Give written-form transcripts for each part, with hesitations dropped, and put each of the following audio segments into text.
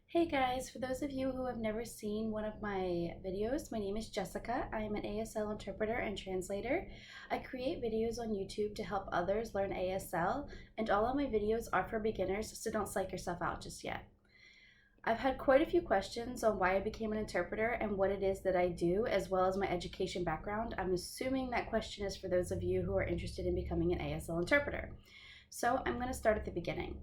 Hey guys, for those of you who have never seen one of my videos, my name is Jessica. I am an ASL interpreter and translator. I create videos on YouTube to help others learn ASL, and all of my videos are for beginners, so don't psych yourself out just yet. I've had quite a few questions on why I became an interpreter and what it is that I do, as well as my education background. I'm assuming that question is for those of you who are interested in becoming an ASL interpreter. So I'm going to start at the beginning.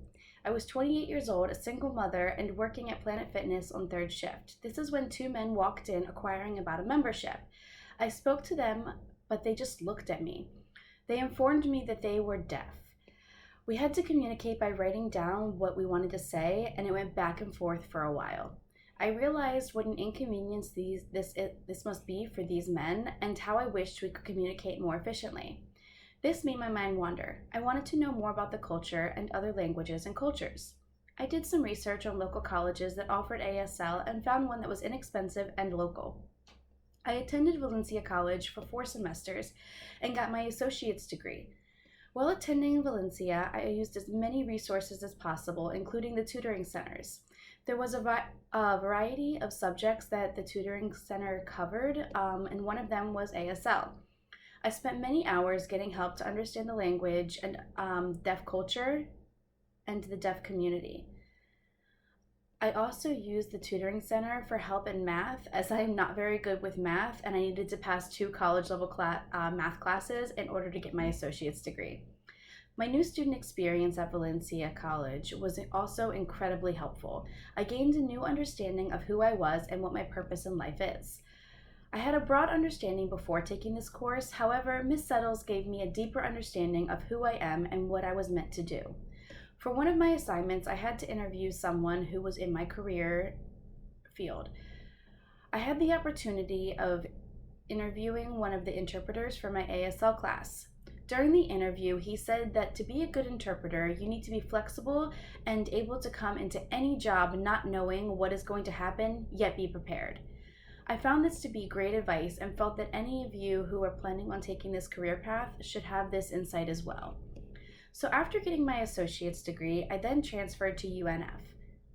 I was 28 years old, a single mother, and working at Planet Fitness on third shift. This is when two men walked in inquiring about a membership. I spoke to them, but they just looked at me. They informed me that they were deaf. We had to communicate by writing down what we wanted to say, and it went back and forth for a while. I realized what an inconvenience this must be for these men, and how I wished we could communicate more efficiently. This made my mind wander. I wanted to know more about the culture and other languages and cultures. I did some research on local colleges that offered ASL and found one that was inexpensive and local. I attended Valencia College for 4 semesters and got my associate's degree. While attending Valencia, I used as many resources as possible, including the tutoring centers. There was a variety of subjects that the tutoring center covered, and one of them was ASL. I spent many hours getting help to understand the language and deaf culture and the deaf community. I also used the tutoring center for help in math, as I am not very good with math and I needed to pass 2 college level math classes in order to get my associate's degree. My new student experience at Valencia College was also incredibly helpful. I gained a new understanding of who I was and what my purpose in life is. I had a broad understanding before taking this course. However, Ms. Settles gave me a deeper understanding of who I am and what I was meant to do. For one of my assignments, I had to interview someone who was in my career field. I had the opportunity of interviewing one of the interpreters for my ASL class. During the interview, he said that to be a good interpreter, you need to be flexible and able to come into any job not knowing what is going to happen, yet be prepared. I found this to be great advice and felt that any of you who are planning on taking this career path should have this insight as well. So after getting my associate's degree, I then transferred to UNF.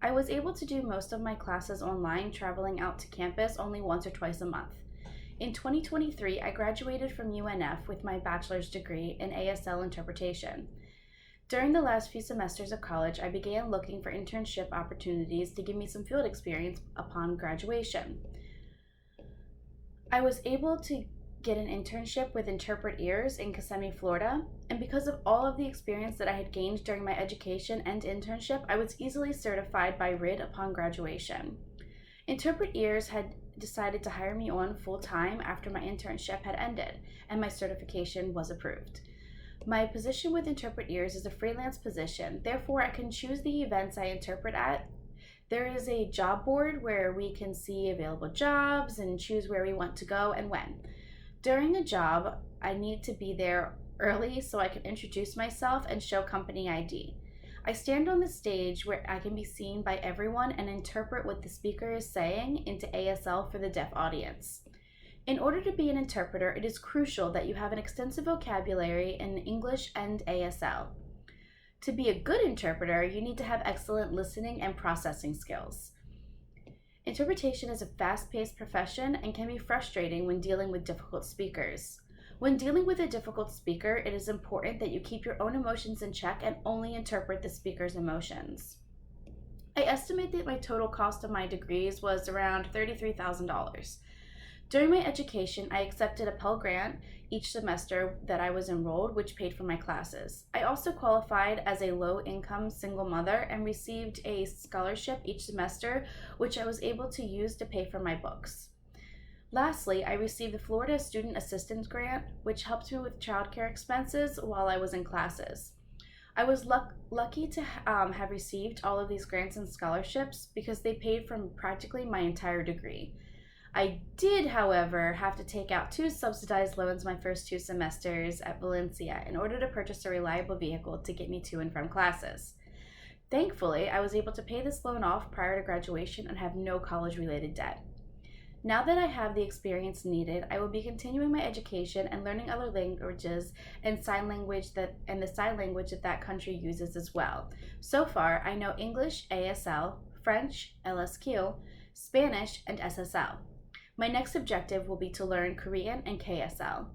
I was able to do most of my classes online, traveling out to campus only once or twice a month. In 2023, I graduated from UNF with my bachelor's degree in ASL Interpretation. During the last few semesters of college, I began looking for internship opportunities to give me some field experience upon graduation. I was able to get an internship with Interpret Ears in Kissimmee, Florida, and because of all of the experience that I had gained during my education and internship, I was easily certified by RID upon graduation. Interpret Ears had decided to hire me on full-time after my internship had ended, and my certification was approved. My position with Interpret Ears is a freelance position, therefore I can choose the events I interpret at. There is a job board where we can see available jobs and choose where we want to go and when. During a job, I need to be there early so I can introduce myself and show company ID. I stand on the stage where I can be seen by everyone and interpret what the speaker is saying into ASL for the deaf audience. In order to be an interpreter, it is crucial that you have an extensive vocabulary in English and ASL. To be a good interpreter, you need to have excellent listening and processing skills. Interpretation is a fast-paced profession and can be frustrating when dealing with difficult speakers. When dealing with a difficult speaker, it is important that you keep your own emotions in check and only interpret the speaker's emotions. I estimate that my total cost of my degrees was around $33,000. During my education, I accepted a Pell Grant each semester that I was enrolled, which paid for my classes. I also qualified as a low-income single mother and received a scholarship each semester, which I was able to use to pay for my books. Lastly, I received the Florida Student Assistance Grant, which helped me with childcare expenses while I was in classes. I was lucky to have received all of these grants and scholarships because they paid for practically my entire degree. I did, however, have to take out 2 subsidized loans my first 2 semesters at Valencia in order to purchase a reliable vehicle to get me to and from classes. Thankfully, I was able to pay this loan off prior to graduation and have no college-related debt. Now that I have the experience needed, I will be continuing my education and learning other languages and the sign language that country uses as well. So far, I know English, ASL, French, LSQ, Spanish, and SSL. My next objective will be to learn Korean and KSL.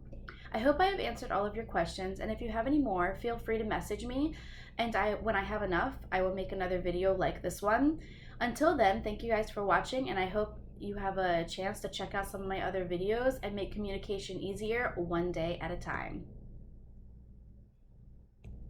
I hope I have answered all of your questions, and if you have any more, feel free to message me, and when I have enough, I will make another video like this one. Until then, thank you guys for watching, and I hope you have a chance to check out some of my other videos and make communication easier one day at a time.